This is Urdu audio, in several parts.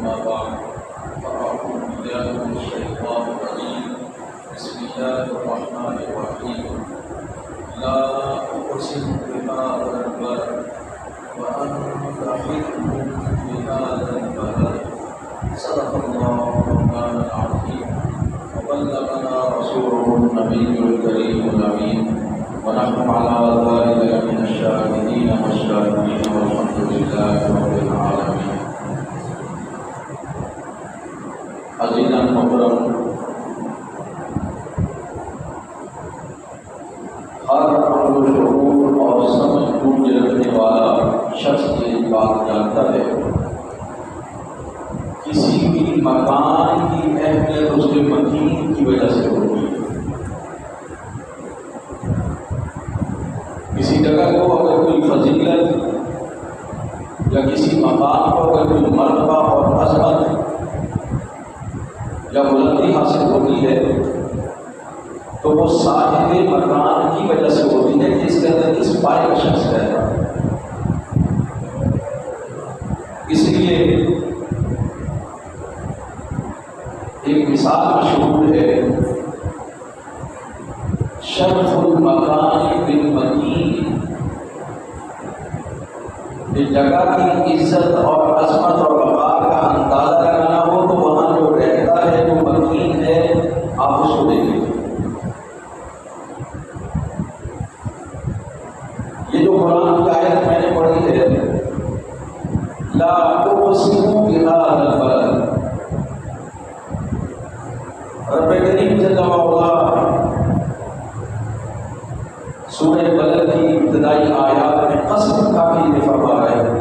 أما بعد فأعوذ بالله من الشيطان الرجيم بسم الله الرحمن الرحيم لا أقسم بهذا البلد وأنت حل بهذا البلد صدق الله مولانا العظيم وبلغنا رسوله النبي الكريم الأمين ونحن على ذلك من الشاهدين والشاكرين والحمد لله رب العالمين. عزیزان محترم، ہر عقل و شعور اور سمجھ بوجھ رکھنے والا شخص یہ بات جانتا ہے کسی بھی مکان کی اہمیت اس کے مکین کی وجہ سے ہوتی ہے. کسی جگہ کو اگر کوئی فضیلت یا کسی مقام کو اگر کوئی مرتبہ اور عظمت یا بلندی حاصل ہوتی ہے تو وہ صاحب مکان کی وجہ سے ہوتی ہے کہ اس کے اندر کس پائے کا شخص رہتا ہے. اس لیے ایک مثال مشہور ہے، شرف المکان بالمکین. اس جگہ کی عزت اور عظمت اور وقار کا اندازہ لگانا ہو تو وہاں جو رہتا ہے جو مکین ہے آپ اس کو دیکھیں. یہ جو قرآن کی آیت میں نے پڑھی ہے لا اقسم بهذا البلد، رب کریم جل وعلا سورہ بلد کی ابتدائی آیات میں قسم کا بھی فرما رہے ہیں.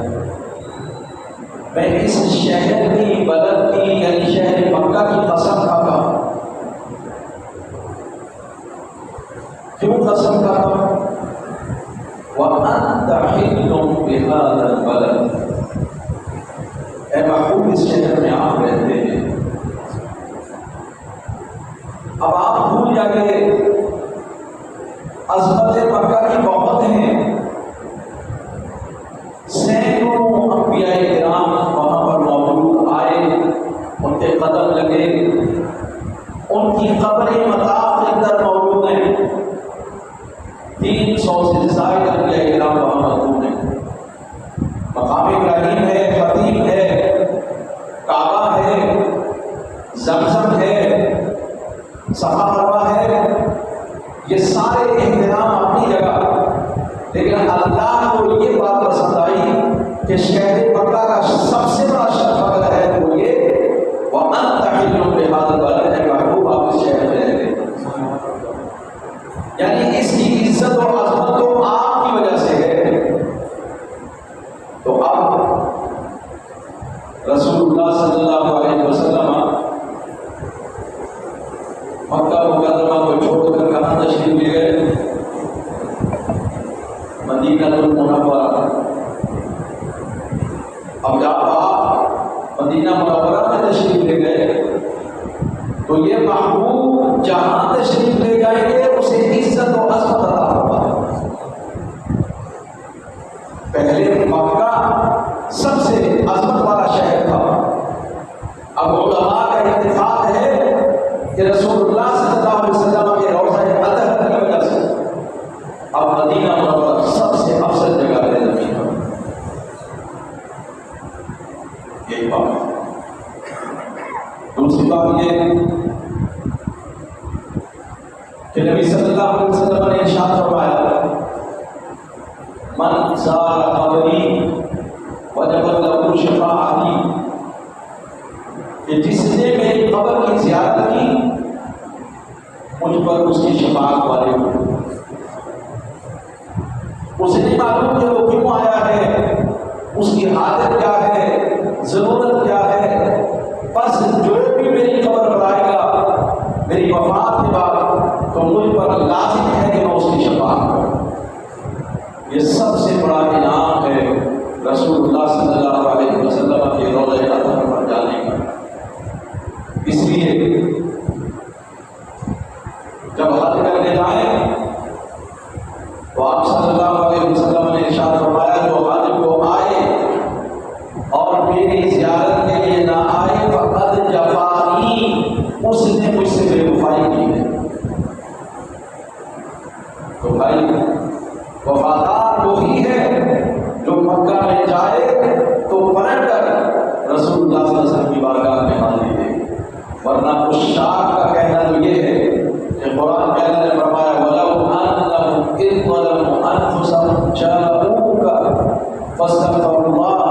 میں اس شہر کی بلد کی یعنی شہر مکہ کی قسم کھاتا ہوں. کیوں قسم کھاتا ہوں؟ وَأَنْتَ حِلٌّ بِهَذَا الْبَلَدِ، اے محبوب اس شہر میں آپ رہتے ہیں. اب آپ بھول جائیں عظمت مکہ کی بہت ہیں. سینکڑوں انبیاء کرام وہاں پر موجود آئے، ان کے قدم لگے، ان کی قبریں مطاف کے اندر موجود ہیں. 300 سے زائد انبیاء کرام وہاں موجود ہیں. مقام ابراہیم ہے، خطیب ہے، کعبہ ہے، زمزم ہے، صفا مروا ہے. یہ سارے احترام اپنی جگہ، لیکن اللہ کو یہ بات پسند آئی کہ شہر مکہ کا سب سے بڑا شرف اگر ہے تو یہ وَأَنْتَ حِلٌّ بِهَذَا الْبَلَدِ، اے محبوب آپ اس شہر میں رہتے. یعنی اس کی عزت اور عظمت تو آپ کی وجہ سے ہے. تو اب رسول اللہ صلی اللہ علیہ وسلم مکہ مکرمہ کو چھوڑ کر کہاں تشریف لے گئے؟ مدینہ المنورہ. اب جب آپ مدینہ منورہ میں تشریف لے گئے تو یہ محبوب جہاں تشریف لے جائیں گے اسے عزت و عظمت عطا ہوگا. پہلے مکہ سب سے عظمت والا شہر تھا. اب علماء کا اتفاق ہے کہ رسول اللہ صلی اللہ علیہ وسلم کے روضہ اطہر کی وجہ سے اب مدینہ منورہ سب سے افضل جگہ ہے زمین پر. ایک بات. دوسری بات یہ کہ نبی صلی اللہ علیہ وسلم نے ارشاد فرمایا من زار قبری وجبت له شفاعتی، کہ جس نے میری قبر کی زیارت کی مجھ پر اس کی شفاعت والے ہو. اسے نہیں معلوم کہ وہ کیوں آیا ہے، اس کی حالت کیا ہے، ضرورت کیا ہے، بس جو بھی میری قبر پر آئے گا میری وفات کے بعد تو مجھ پر لازم ہے کہ میں اس کی شفاعت کروں. یہ سب سے بڑا انعام ہے رسول اللہ صلی اللہ علیہ وسلم کے روضہ اطہر پر جانے کا. اس لیے جب حج کرنے جائیں تو آپ صلی اللہ علیہ وسلم نے ارشاد فرمایا جو حج کو آئے اور میری زیارت کے لیے نہ آئے وفادار وہی ہے جو مکہ میں جائے تو پلٹ کر رسول اللہ صلی اللہ علیہ وسلم کی بارگاہ میں حاضری دے، ورنہ عشاق کا کہنا تو یہ ہے کہ قرآن میں اللہ نے فرمایا وَلَوْ أَنَّهُمْ إِذْ ظَلَمُوا أَنفُسَهُمْ جَاءُوكَ فَاسْتَغْفَرُوا اللَّهَ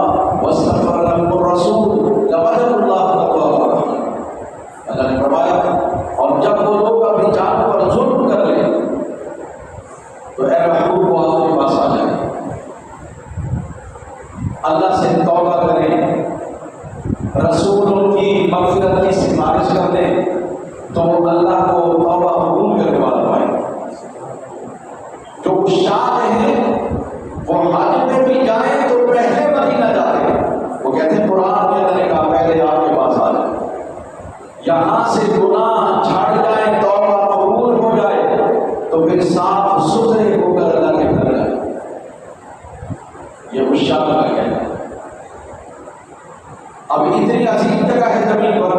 وَاسْتَغْفَرَ لَهُمُ الرَّسُولُ لَوَجَدُوا اللَّهَ تَوَّابًا رَحِيمًا۔ اللہ نے فرمایا اور جب وہ لوگ اپنی جان پر ظلم کر لیں تو اے محبوب وہ آپ کے پاس آ جائیں، اللہ سے توبہ کریں، رسولوں کی مغفرت کی سفارش کر دیں تو اللہ کو توبہ قبول کرنے والا پائے۔ جو عشاق ہیں وہ حج میں بھی جائیں تو پہلے مدینہ جاتے ہیں، وہ کہتے ہیں قرآن کے اندر کہا پہلے آپ کے پاس آ جائیں، یہاں سے گناہ چھڑ جائیں، توبہ قبول ہو جائے تو پھر صاف ستھرے ہو کر اللہ کے گھر جائیں۔ یہ عشاق کا کہنا ہے۔ اب اتنی عظیم جگہ ہے زمین پر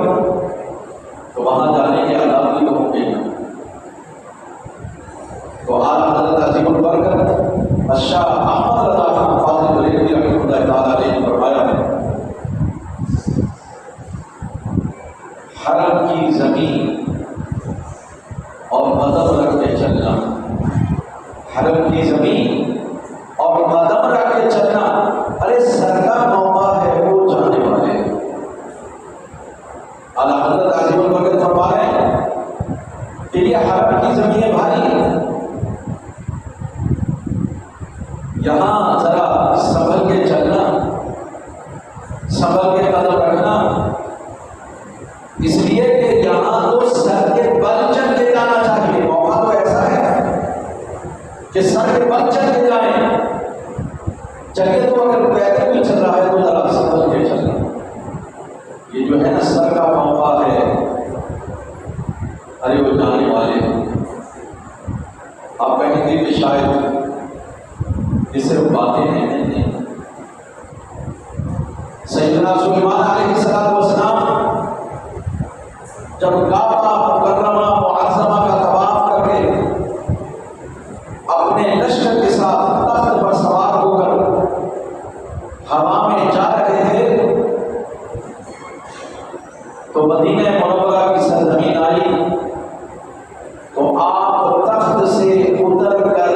تو وہاں جانے کے آداب بھی ہوں گے، تو اعلیٰ حضرت عظیم البرکت الشاہ احمد رضا خان فاضل بریلوی رحمۃ اللہ تعالیٰ علیہ نے فرمایا ہے حرم کی زمین اور قدم رکھ کے چلنا، حرم کی زمین اور قدم رکھ کے چلنا، ارے سر کا موقع ہے وہ جانے والے۔ اعلیٰ حضرت عظیم البرکت فرما رہے ہیں کہ یہ حرم کی زمین بھاری ہے، یہاں ذرا سنبھل کے چلنا، سنبھل کے قدم رکھنا، اس لیے کہ یہاں تو سر کے بل چل کے جانا چاہیے۔ موقع تو ایسا ہے کہ سر کے بل چل کے جائیں، چلے تو اگر پیدل بھی چل رہا ہے تو ذرا سنبھل کے چلنا۔ یہ جو ہے نا سر کا موقع ہے، ارے وہ جانے والے آپ کہیں گے کہ شاید یہ صرف باتیں ہیں، نہیں۔ سیدنا سلیمان علیہ السلام جب کعبہ مکرمہ معظمہ کا طواف کر کے اپنے لشکر کے ساتھ تخت پر سوار ہو کر ہوا میں جا رہے تھے تو مدینہ منورہ کی سرزمین آئی تو آپ تخت سے اتر کر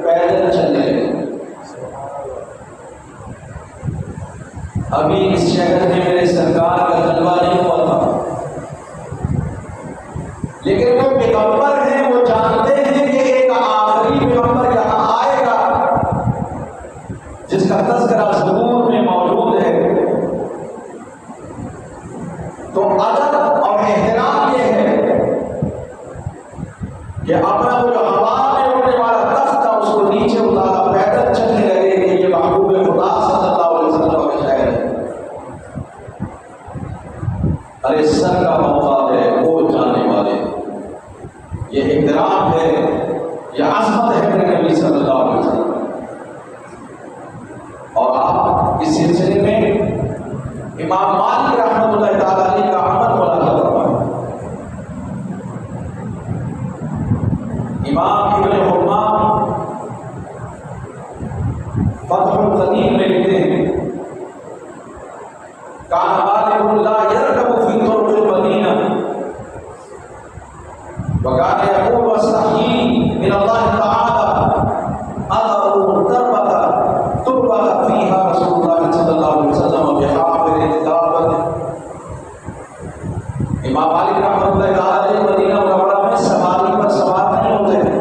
پیدل چلے۔ ابھی اس شہر میں میرے سرکار کا جلوہ نہیں ہوا تھا، لیکن وہ پیغمبر ہیں، وہ جانتے ہیں کہ ایک آخری پیغمبر یہاں آئے گا جس کا تذکرہ زبور میں موجود ہے۔ تو ادب اور احترام یہ ہے کہ اپنا وہ جو ہوا میں اڑنے والا تخت تھا اس کو نیچے اتارا، پیدل چلنے لگے کہ یہ محبوب خدا صلی اللہ علیہ وسلم کا شہر ہے۔ ارے سر کا موقع ہے وہ جانے والے، یہ احترام ہے، یہ عظمت ہے میرے نبی صلی اللہ علیہ وسلم۔ اور آپ اس سلسلے میں امام مالک رحمۃ اللہ تعالیٰ علیہ کا عمل ملاحظہ فرمائیں۔ امام ابن حمام فتح القدیر میں لکھتے ہیں کان مالک لا یرکب فی طرق المدینہ وکان یقول واستحیی من اللہ تعالی اذروا تربۃ تربۃ فیہا رسول اللہ صلی اللہ علیہ وسلم بحافر الدابۃ۔ امام مالک رحمۃ اللہ تعالی علیہ مدینہ منورہ میں سواری پر سوار نہیں ہوتے تھے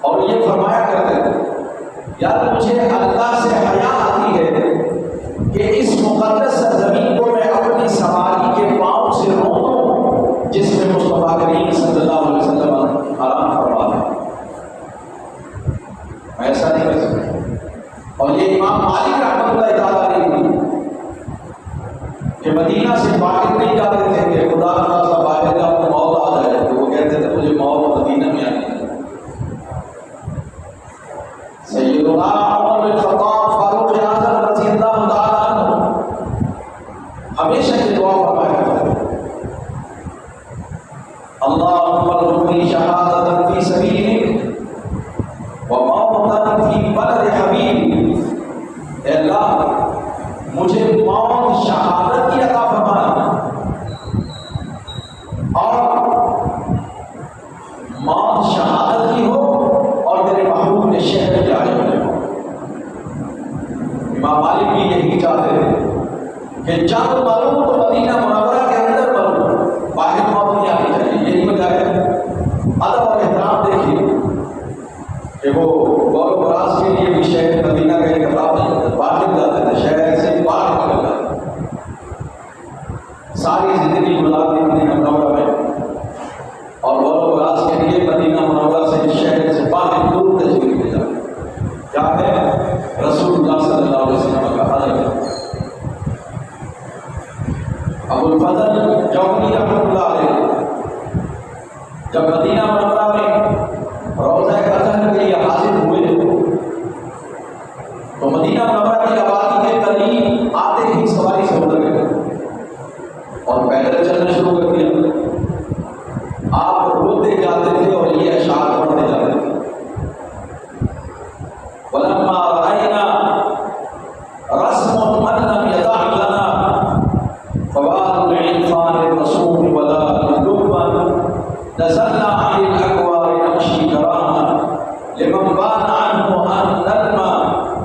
اور یہ فرمایا کرتے تھے یار مجھے اللہ سے حیا آتی ہے کہ اس مقدس سرزمین کو میں اپنی سواری کے پاؤں سے رو دوں جس میں مصطفیٰ کریم صلی اللہ علیہ وسلم آرام فرما ہے، میں ایسا نہیں کر سکتا۔ اور یہ امام مالک رحمۃ اللہ تعالیٰ علیہ کہ مدینہ سے باہر نہیں جاتے تھے کہ خدا خاصا باہر جا تو موت آ جائے، تو وہ کہتے تھے مجھے موت مدینہ میں آنی ہے۔ سیدنا عمر بن خطاب فاروق اعظم رضی اللہ تعالیٰ عنہ ہمیشہ یہ دعا فرمایا کرتے تھے اللہم ارزقنی شہادۃ فی سبیلک کہ وہ غور و فراز کے لیے بھی شہر مدینہ کا ایک باہر جاتے تھے، شہر سے باہر نکل جاتے، ساری زندگی گزارتے مدینہ منورہ میں، اور غور و فراز کے لیے مدینہ منورہ سے شہر سے باہر دور تشریف لے جاتے۔ کیا ہے؟ رسول اللہ صلی اللہ علیہ وسلم کا حضرت ابو الفضل جوہری رحمۃ اللہ علیہ جب مدینہ منورہ میں روضہ اطہر کے لیے حاضر ہوئے تو مدینہ منورہ کی آبادی کے قریب آتے ہی سواری سے اتر گئے اور پیدل چلنا شروع کر دیا۔ آپ روتے جاتے تھے اور یہ اشعار پڑھتے جاتے تھے، وَلَمَّا رَأَيْنَا رَسْمٌ مَنْ لَمْ يَدَعْ لَنَا فَوَالُ الْعِرْفَانِ الرَّسُولِ وَلَا لُبًّا نَزَلْنَا عَنِ الْأَكْوَارِ نَمْشِي كَرَامًا لِمَنْ بَانَ عَنْهُ أَنْ نَرْمَى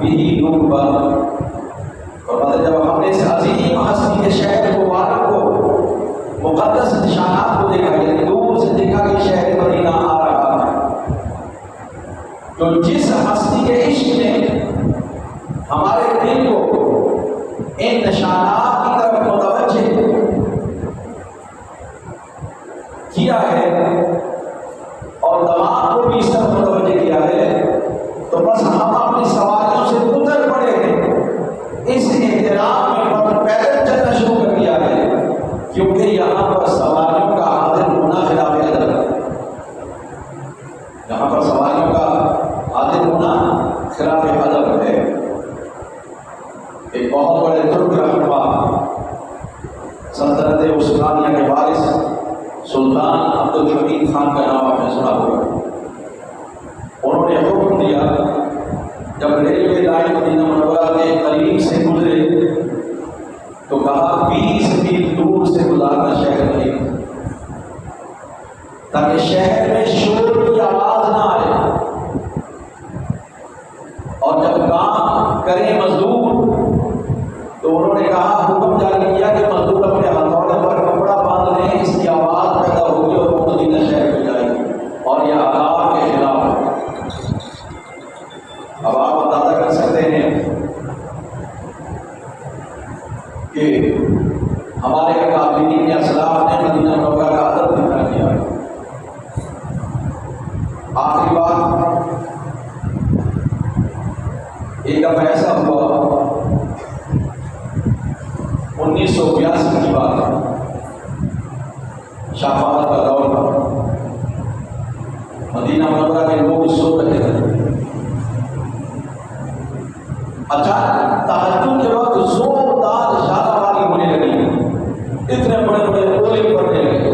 بِهِ نُرْبًا۔ فرماتے جب ہم نے اس عظیم ہستی کے شہر مبارک کو، مقدس نشانات کو دیکھا، یعنی دور سے دیکھا کہ شہر مدینہ آ رہا ہے، تو جس ہستی کے عشق نے ہمارے دل کو ان نشانات کی طرف متوجہ کیا ہے اور دماغ کو بھی اس طرف متوجہ کیا ہے، تو بس ہم اپنی سواریوں سے اتر پڑے ہیں، اس احترام میں اور پیدل چلنا شروع کر دیا ہے، کیونکہ یہاں پر سواریوں کا حاضر ہونا خلاف ادب ہے، یہاں پر سواریوں کا حاضر ہونا خلاف ادب ہے۔ ایک بہت بڑے ترک رہنما سلطنت عثمانیہ کے وارث سلطان عبد الحمید خان کا نام آپ نے سنا ہوگا، انہوں نے حکم دیا جب ریلوے لائن مدینہ منورہ کے قریب سے گزرے تو کہا 20 میل دور سے گزارنا شہر نہیں، تاکہ شہر میں شور کی آواز نہ آئے، اور جب کام کرے مزدور تو انہوں نے کہا، حکم جاری کیا کہ مزدور اپنے ہتھوڑے پر کپڑا باندھ لیں، اس کی آواز پیدا ہوگی اور وہ مدینہ شہر میں جائے گی، اور یہ آداب کے خلاف ہے۔ اب آپ اندازہ کر سکتے ہیں کہ ہمارے اکابرین اسلاف نے مدینہ منورہ کا ادب کتنا کیا ہے۔ آخری بات، ایک دفعہ ایسا ہوا 1982 کی بات ہے، شاہ فہد کا دور تھا، مدینہ منورہ کے لوگ سو رہے تھے، اچانک تہجد کے وقت زوردار اشارہ باری ہونے لگی، اتنے بڑے بڑے اولے پڑنے لگے،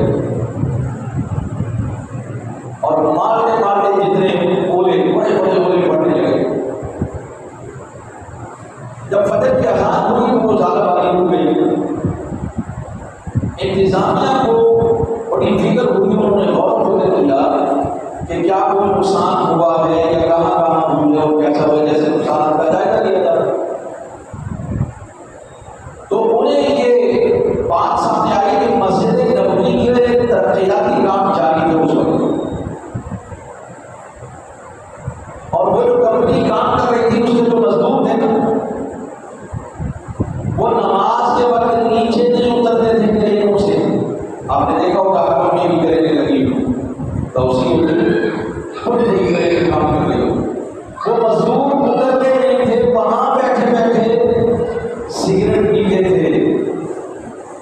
اور مارتے مارتے جتنے اولے بڑے بڑے اولے پڑنے لگے، جب فجر کی اذان ہوئی تو زیادہ باری ہو گئی، انتظامیہ کو بڑی فکر ہوئی، انہوں نے غور فکر کیا کہ کیا کوئی نقصان ہوا ہے یا کہاں کہاں ہوئی ہے اور کیسا وجہ سے نقصان کا جائزہ لیا جائے، تو انہیں یہ بات سامنے آئی کہ مسجد نبوی کے ترقیاتی کام جاری تھے اس وقت، اور وہ جو کمپنی کام کر رہی تھی اس کے جو مزدور تھے نا، وہ نماز کے وقت نیچے نہیں اترتے تھے کریوں سے، آپ نے دیکھا ہوگا حرم میں بھی کرینے لگی تو اسی خود نہیں کرے کام کر رہی، وہ مزدور اترتے نہیں تھے، وہاں بیٹھے بیٹھے سگریٹ پیتے تھے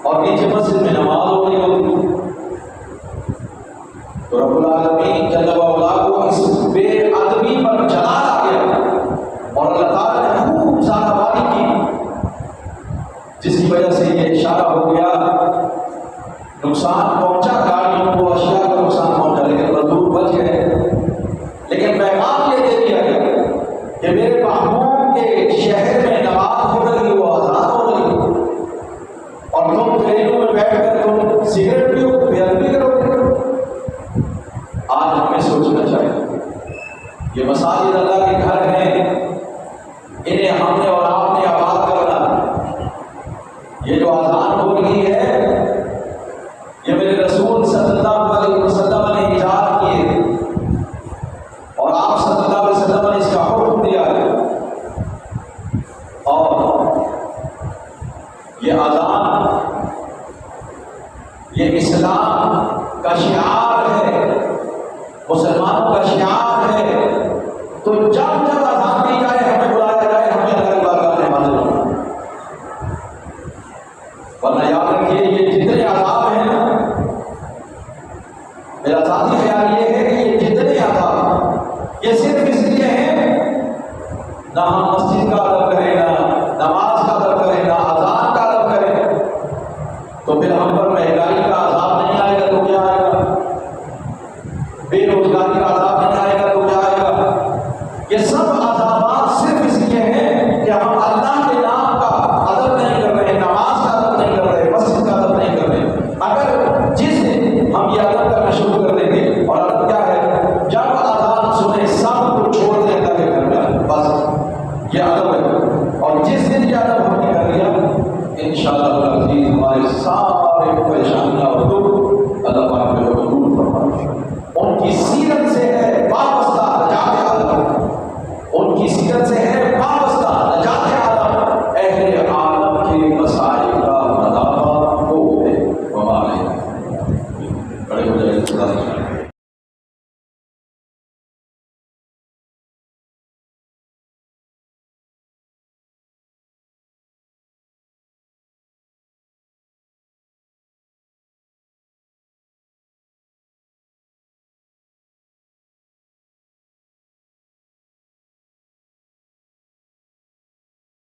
اور نیچے مسجد میں نماز ہو رہی ہوتی، تو رب العالمین جل وعلا کو اس بے ادبی پر جلال آ گیا اور اللہ تعالیٰ نے خوب زیادہ باری کی، جس کی وجہ سے یہ اشارہ ہو گیا، نقصان پہنچا گاڑیوں کو، اشیاء کو نقصان پہنچا، لیکن مزدور بچ گئے، لیکن پیغام یہ دے دیا گیا کہ میرے محبوب کے شہر میں نماز ہو رہی ہو، آزاد ہو رہی ہو، اور تم ٹرینوں میں بیٹھ کر تم سگریٹ پیو، بے ادبی کرو گے۔ آج ہمیں سوچنا چاہیے، یہ مساجد اللہ کے گھر ہیں، انہیں ہم نے اور آپ نے آباد کرنا، یہ جو آزاد ہو رہی ہے یہ میرے رسول صلی اللہ علیہ وسلم نے ایجاد کیے، اور آپ صلی اللہ علیہ اسلام کا شعار ہے، مسلمانوں کا شعار ہے، تو جب جب اذان دی جائے ہمیں بلایا جائے، ہمیں اللہ کی بارگاہ میں حاضر ہونا۔ ورنہ یاد رکھیے یہ جتنے عذاب ہیں نا، میرا ذاتی خیال یہ ہے کہ یہ جتنے عذاب یہ صرف اس لیے ہیں نہ ہم مسجد کا ادب کریں، نہ نماز کا ادب کریں، نہ اذان کا ادب کریں، تو پھر ہم پر مہنگائی کا عذاب نہیں آئے گا تو کیا آئے گا؟ بے روزگاری کا عذاب نہیں آئے گا تو کیا آئے گا؟ یہ سب عذابات صرف اس لیے ہیں کہ ہم اللہ کے نام کا ادب نہیں کر رہے، نماز کا ادب نہیں کر رہے، مسجد کا ادب نہیں کر رہے۔ اگر جس دن ہم یہ ادب کرنا شروع کر دیں گے، اور ادب کیا ہے؟ جب اذان سنے سب کو چھوڑ دیں اللہ کے گھر میں، بس یہ ادب ہے۔ اور جس دن یہ ادب ہم نے کر لیا، انشاءاللہ العزیز ہمارے سارے پریشانیاں اور دکھ